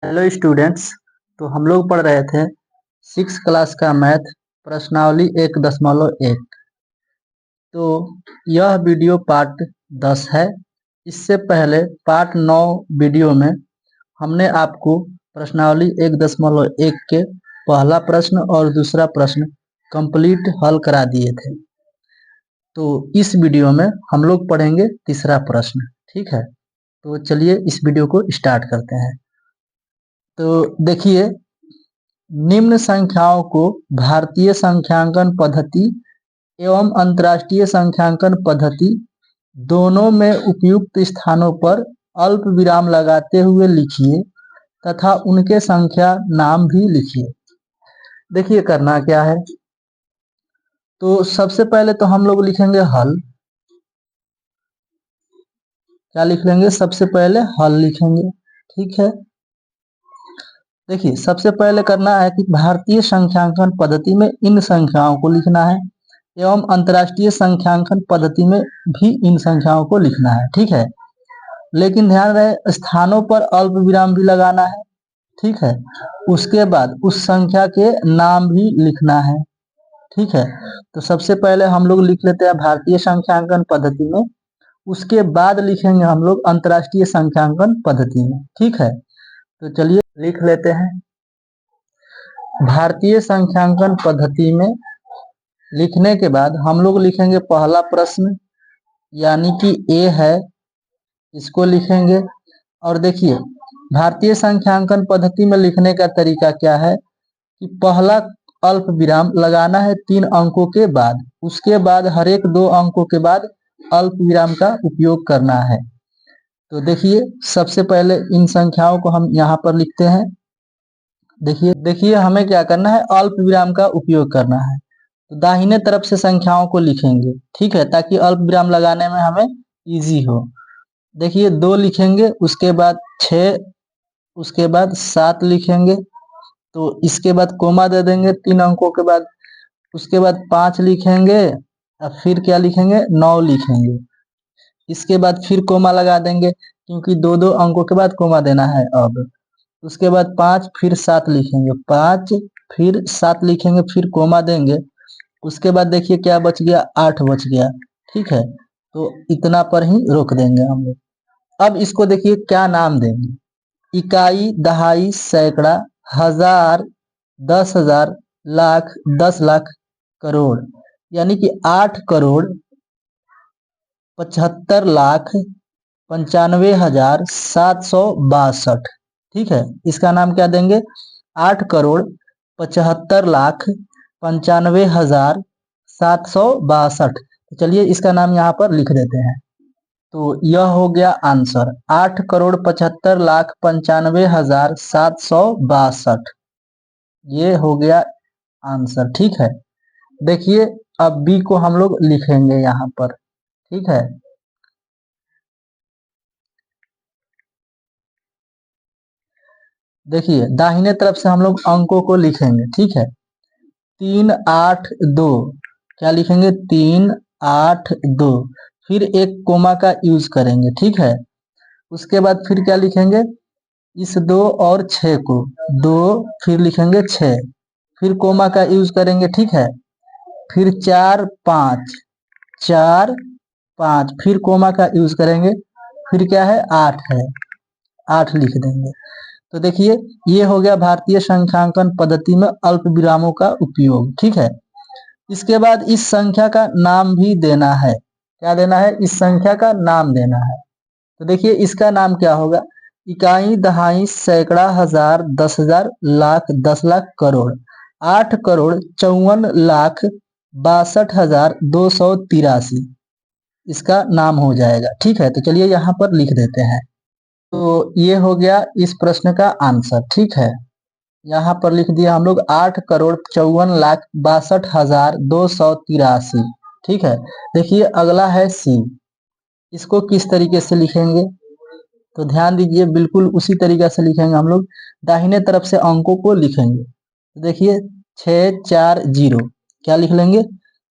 Hello students. तो हम लोग पढ़ रहे थे 6 क्लास का मैथ प्रश्नावली 1.1। तो यह वीडियो पार्ट 10 है। इससे पहले पार्ट 9 वीडियो में हमने आपको प्रश्नावली 1.1 के पहला प्रश्न और दूसरा प्रश्न कंप्लीट हल करा दिए थे। तो इस वीडियो में हम लोग पढ़ेंगे तीसरा प्रश्न। ठीक है, तो चलिए इस वीडियो को स्टार्ट करते हैं। तो देखिए, निम्न संख्याओं को भारतीय संख्यांकन पद्धति एवं अंतर्राष्ट्रीय संख्यांकन पद्धति दोनों में उपयुक्त स्थानों पर अल्प विराम लगाते हुए लिखिए तथा उनके संख्या नाम भी लिखिए। देखिए करना क्या है। तो सबसे पहले तो हम लोग लिखेंगे हल। क्या लिख लेंगे? सबसे पहले हल लिखेंगे। ठीक है, देखिए सबसे पहले करना है कि भारतीय संख्यांकन पद्धति में इन संख्याओं को लिखना है एवं अंतर्राष्ट्रीय संख्यांकन पद्धति में भी इन संख्याओं को लिखना है। ठीक है, लेकिन ध्यान रहे स्थानों पर अल्प विराम भी लगाना है। ठीक है, उसके बाद उस संख्या के नाम भी लिखना है। ठीक है, तो सबसे पहले हम लोग लिख लेते हैं भारतीय संख्यांकन पद्धति में, उसके बाद लिखेंगे हम लोग अंतर्राष्ट्रीय संख्यांकन पद्धति में। ठीक है, तो चलिए लिख लेते हैं। भारतीय संख्यांकन पद्धति में लिखने के बाद हम लोग लिखेंगे पहला प्रश्न, यानी कि ए है, इसको लिखेंगे। और देखिए भारतीय संख्यांकन पद्धति में लिखने का तरीका क्या है कि पहला अल्प विराम लगाना है 3 अंकों के बाद, उसके बाद हर एक 2 अंकों के बाद अल्प विराम का उपयोग करना है। तो देखिए सबसे पहले इन संख्याओं को हम यहाँ पर लिखते हैं। देखिए हमें क्या करना है, अल्प विराम का उपयोग करना है। तो दाहिने तरफ से संख्याओं को लिखेंगे। ठीक है, ताकि अल्प विराम लगाने में हमें इजी हो। देखिए 2 लिखेंगे, उसके बाद 6, उसके बाद 7 लिखेंगे। तो इसके बाद कोमा दे देंगे 3 अंकों के बाद, उसके बाद 5 लिखेंगे और फिर क्या लिखेंगे, 9 लिखेंगे। इसके बाद फिर कोमा लगा देंगे क्योंकि 2-2 अंकों के बाद कोमा देना है। अब उसके बाद 5 फिर 7 लिखेंगे, 5 फिर 7 लिखेंगे, फिर कोमा देंगे। उसके बाद देखिए क्या बच गया, 8 बच गया। ठीक है, तो इतना पर ही रोक देंगे हम लोग। अब इसको देखिए क्या नाम देंगे, इकाई, दहाई, सैकड़ा, हजार, 10,000, लाख, 10 लाख, करोड़। यानी कि 8,75,95,762। ठीक है, इसका नाम क्या देंगे, 8,75,95,762। चलिए इसका नाम यहाँ पर लिख देते हैं। तो यह हो गया आंसर, 8,75,95,762। ये हो गया आंसर। ठीक है, देखिए अब बी को हम लोग लिखेंगे यहाँ पर। ठीक है, देखिए दाहिने तरफ से हम लोग अंकों को लिखेंगे। ठीक है, 3, 8, 2। क्या लिखेंगे, 3, 8, 2। फिर एक कोमा का यूज करेंगे। ठीक है, उसके बाद फिर क्या लिखेंगे, इस 2 और 6 को 2, फिर लिखेंगे 6, फिर कोमा का यूज करेंगे। ठीक है, फिर 4, 5, 4, 5, फिर कोमा का यूज करेंगे। फिर क्या है, 8 है, 8 लिख देंगे। तो देखिए ये हो गया भारतीय संख्यांकन पद्धति में अल्प विरामों का उपयोग। ठीक है, इसके बाद इस संख्या का नाम भी देना है। क्या देना है, इस संख्या का नाम देना है। तो देखिए इसका नाम क्या होगा, इकाई, दहाई, सैकड़ा, हजार, 10,000, लाख, 10 लाख, करोड़। 8,54,62,283 इसका नाम हो जाएगा। ठीक है, तो चलिए यहाँ पर लिख देते हैं। तो ये हो गया इस प्रश्न का आंसर। ठीक है, यहाँ पर लिख दिया हम लोग 8,54,62,283। ठीक है, देखिए अगला है सी। इसको किस तरीके से लिखेंगे, तो ध्यान दीजिए, बिल्कुल उसी तरीके से लिखेंगे हम लोग। दाहिने तरफ से अंकों को लिखेंगे। तो देखिए 640, क्या लिख लेंगे,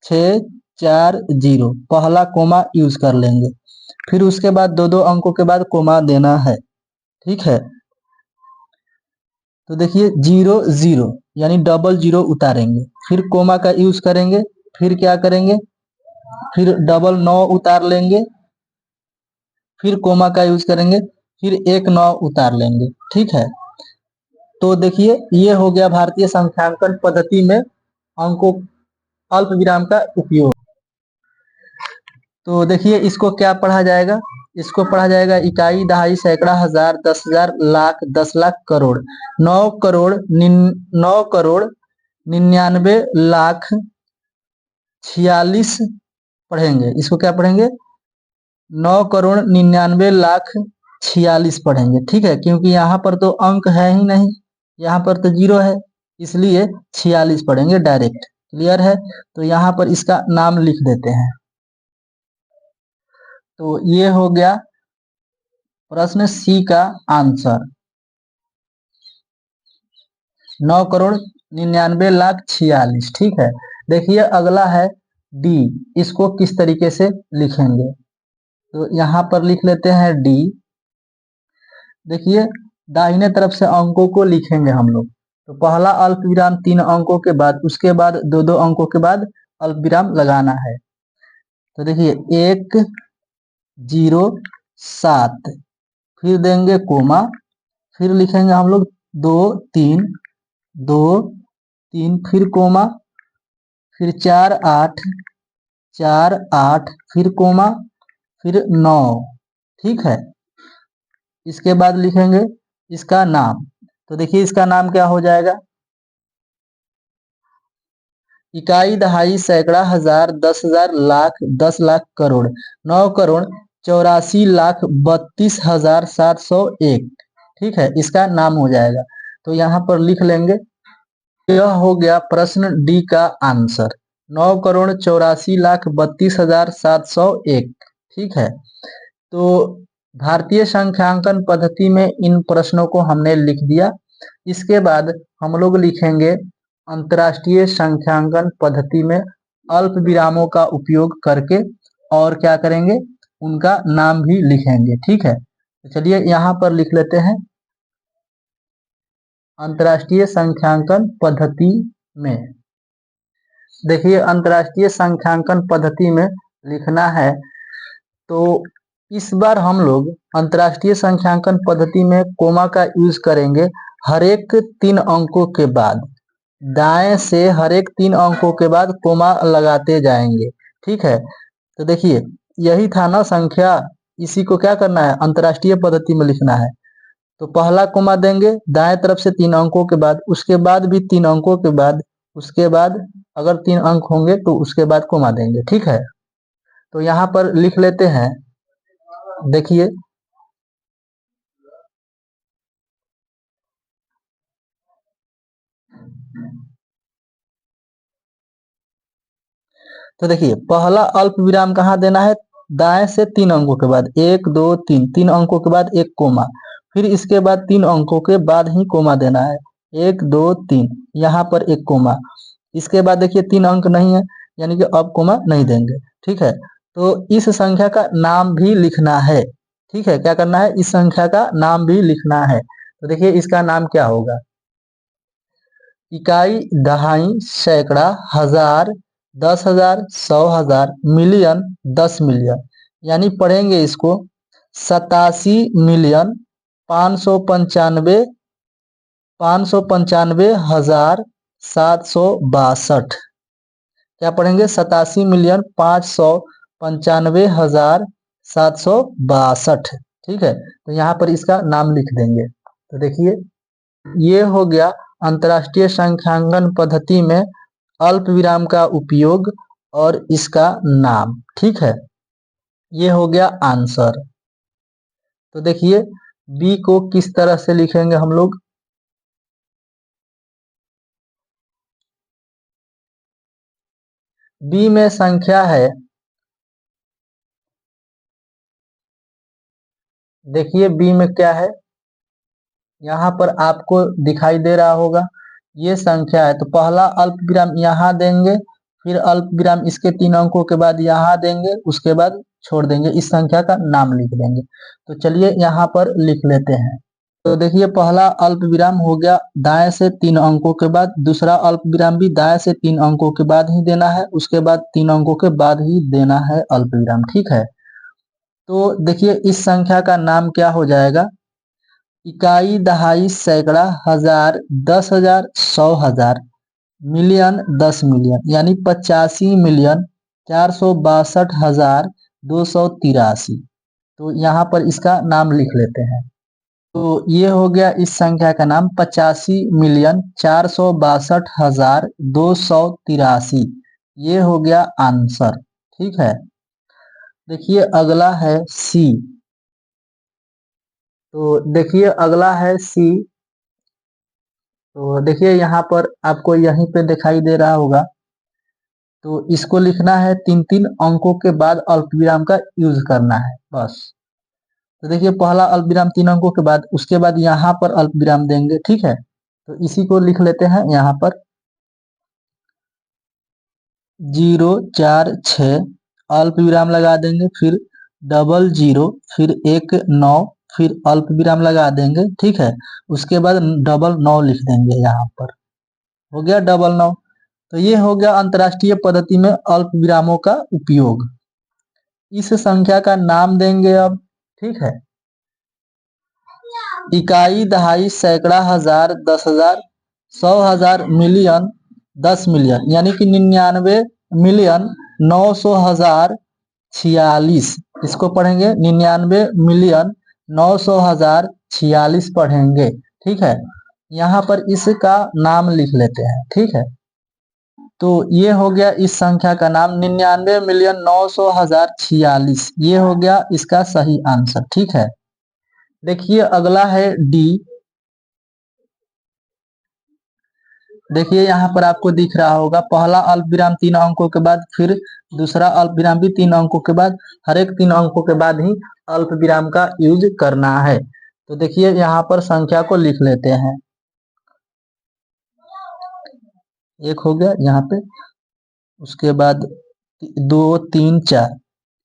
640, पहला कोमा यूज कर लेंगे। फिर उसके बाद 2-2 अंकों के बाद कोमा देना है। ठीक है, तो देखिए 0 0 यानी डबल जीरो उतारेंगे, फिर कोमा का यूज करेंगे, फिर क्या करेंगे, फिर डबल 9 उतार लेंगे, फिर कोमा का यूज करेंगे, फिर एक 9 उतार लेंगे। ठीक है, तो देखिए ये हो गया भारतीय संख्यांकन पद्धति में अंकों अल्प विराम का उपयोग। तो देखिए इसको क्या पढ़ा जाएगा, इसको पढ़ा जाएगा इकाई, दहाई, सैकड़ा, हजार, 10,000, लाख, 10 लाख, करोड़। 9,99,46 पढ़ेंगे। इसको क्या पढ़ेंगे, 9,99,46 पढ़ेंगे। ठीक है, क्योंकि यहाँ पर तो अंक है ही नहीं, यहाँ पर तो जीरो है, इसलिए 46 पढ़ेंगे डायरेक्ट। क्लियर है, तो यहाँ पर इसका नाम लिख देते हैं। तो ये हो गया प्रश्न सी का आंसर, 9,99,46। ठीक है, देखिए अगला है डी, इसको किस तरीके से लिखेंगे, तो यहाँ पर लिख लेते हैं डी। देखिए दाहिने तरफ से अंकों को लिखेंगे हम लोग, तो पहला अल्प विराम 3 अंकों के बाद, उसके बाद 2-2 अंकों के बाद अल्प विराम लगाना है। तो देखिए 107, फिर देंगे कोमा, फिर लिखेंगे हम लोग 2 3 2 3, फिर कोमा, फिर 4 8 4 8, फिर कोमा, फिर 9। ठीक है, इसके बाद लिखेंगे इसका नाम। तो देखिए इसका नाम क्या हो जाएगा, इकाई, दहाई, सैकड़ा, हजार, 10,000, लाख, 10 लाख, करोड़। 9,84,32,701। ठीक है, इसका नाम हो जाएगा। तो यहाँ पर लिख लेंगे, यह हो गया प्रश्न डी का आंसर, 9,84,32,701। ठीक है, तो भारतीय संख्यांकन पद्धति में इन प्रश्नों को हमने लिख दिया। इसके बाद हम लोग लिखेंगे अंतर्राष्ट्रीय संख्यांकन पद्धति में अल्प विरामों का उपयोग करके, और क्या करेंगे, उनका नाम भी लिखेंगे। ठीक है, तो चलिए यहाँ पर लिख लेते हैं अंतर्राष्ट्रीय संख्यांकन पद्धति में। देखिए अंतर्राष्ट्रीय संख्यांकन पद्धति में लिखना है, तो इस बार हम लोग अंतर्राष्ट्रीय संख्यांकन पद्धति में कोमा का यूज करेंगे हर एक 3 अंकों के बाद, दाएं से हर एक 3 अंकों के बाद कोमा लगाते जाएंगे। ठीक है, तो देखिए यही था ना संख्या, इसी को क्या करना है, अंतर्राष्ट्रीय पद्धति में लिखना है। तो पहला कोमा देंगे दाएं तरफ से 3 अंकों के बाद, उसके बाद भी 3 अंकों के बाद, उसके बाद अगर 3 अंक होंगे तो उसके बाद कोमा देंगे। ठीक है, तो यहाँ पर लिख लेते हैं। देखिए तो देखिए पहला अल्प विराम कहाँ देना है, दाएं से 3 अंकों के बाद, 1 2 3, 3 अंकों के बाद एक कोमा, फिर इसके बाद 3 अंकों के बाद ही कोमा देना है, 1 2 3, यहाँ पर एक कोमा। इसके बाद देखिए 3 अंक नहीं है, यानी कि अब कोमा नहीं देंगे। ठीक है, तो इस संख्या का नाम भी लिखना है। ठीक है, क्या करना है, इस संख्या का नाम भी लिखना है। तो देखिए इसका नाम क्या होगा, इकाई, दहाई, सैकड़ा, हजार, 10,000, 100,000, मिलियन, 10 मिलियन। यानी पढ़ेंगे इसको 87,595,762। क्या पढ़ेंगे, 87,595,762। ठीक है, तो यहाँ पर इसका नाम लिख देंगे। तो देखिए ये हो गया अंतर्राष्ट्रीय संख्यांकन पद्धति में अल्प विराम का उपयोग और इसका नाम। ठीक है, ये हो गया आंसर। तो देखिए बी को किस तरह से लिखेंगे हम लोग, बी में संख्या है, देखिए बी में क्या है, यहाँ पर आपको दिखाई दे रहा होगा, ये संख्या है। तो पहला अल्प विराम यहाँ देंगे, फिर अल्प विराम इसके 3 अंकों के बाद यहाँ देंगे, उसके बाद छोड़ देंगे, इस संख्या का नाम लिख देंगे। तो चलिए यहाँ पर लिख लेते हैं, तो देखिए पहला अल्प विराम हो गया दाएं से 3 अंकों के बाद, दूसरा अल्प विराम भी दाएं से 3 अंकों के बाद ही देना है, उसके बाद 3 अंकों के बाद ही देना है अल्प विराम। ठीक है, तो देखिए इस संख्या का नाम क्या हो जाएगा, इकाई, दहाई, सैकड़ा, हजार, 10,000, 100,000, मिलियन, 10 मिलियन, यानी 85,462,283। तो यहाँ पर इसका नाम लिख लेते हैं। तो ये हो गया इस संख्या का नाम 85,462,283। ये हो गया आंसर। ठीक है, देखिए अगला है सी। तो देखिए अगला है सी। तो देखिए यहाँ पर आपको यहीं पे दिखाई दे रहा होगा। तो इसको लिखना है 3-3 अंकों के बाद अल्पविराम का यूज करना है बस। तो देखिए पहला अल्पविराम 3 अंकों के बाद, उसके बाद यहाँ पर अल्पविराम देंगे। ठीक है, तो इसी को लिख लेते हैं यहाँ पर 046, अल्प विराम लगा देंगे, फिर 00, फिर 19, फिर अल्प विराम लगा देंगे। ठीक है, उसके बाद 99 लिख देंगे यहाँ पर, हो गया 99। तो ये हो गया अंतरराष्ट्रीय पद्धति में अल्प विरामों का उपयोग। इस संख्या का नाम देंगे अब। ठीक है, इकाई, दहाई, सैकड़ा, हजार, 10,000, 100,000, मिलियन, 10 मिलियन, यानी कि 99,900,046। इसको पढ़ेंगे 99,900,046 पढ़ेंगे। ठीक है, यहाँ पर इसका नाम लिख लेते हैं। ठीक है, तो ये हो गया इस संख्या का नाम 99,900,046। ये हो गया इसका सही आंसर। ठीक है, देखिए अगला है डी। देखिए यहाँ पर आपको दिख रहा होगा पहला अल्प विराम 3 अंकों के बाद, फिर दूसरा अल्प विराम भी 3 अंकों के बाद, हर एक 3 अंकों के बाद ही अल्प विराम का यूज करना है। तो देखिए यहाँ पर संख्या को लिख लेते हैं। एक हो गया यहाँ पे, उसके बाद 2, 3, 4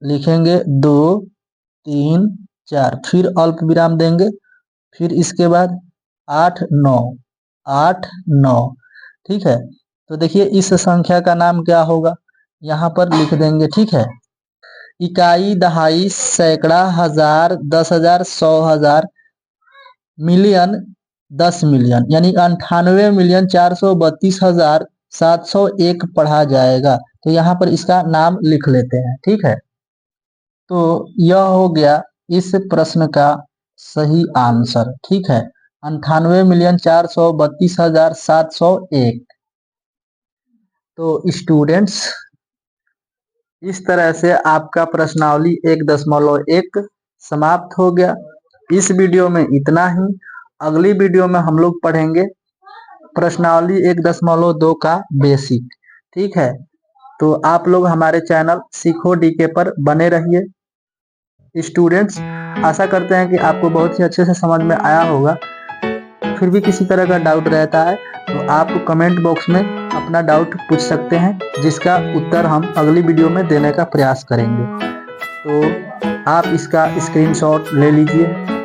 लिखेंगे, 2, 3, 4, फिर अल्प विराम देंगे, फिर इसके बाद 8, 9, 8, 9। ठीक है, तो देखिए इस संख्या का नाम क्या होगा, यहाँ पर लिख देंगे। ठीक है, इकाई, दहाई, सैकड़ा, हजार, 10,000, 100,000, मिलियन, 10 मिलियन, यानी 98,432,701 पढ़ा जाएगा। तो यहाँ पर इसका नाम लिख लेते हैं। ठीक है, तो यह हो गया इस प्रश्न का सही आंसर। ठीक है, 98,432,701। तो स्टूडेंट्स, इस तरह से आपका प्रश्नावली 1.1 समाप्त हो गया। इस वीडियो में इतना ही। अगली वीडियो में हम लोग पढ़ेंगे प्रश्नावली 1.2 का बेसिक। ठीक है, तो आप लोग हमारे चैनल सीखो डीके पर बने रहिए। स्टूडेंट्स, आशा करते हैं कि आपको बहुत ही अच्छे से समझ में आया होगा। फिर भी किसी तरह का डाउट रहता है तो आप कमेंट बॉक्स में अपना डाउट पूछ सकते हैं, जिसका उत्तर हम अगली वीडियो में देने का प्रयास करेंगे। तो आप इसका स्क्रीनशॉट ले लीजिए।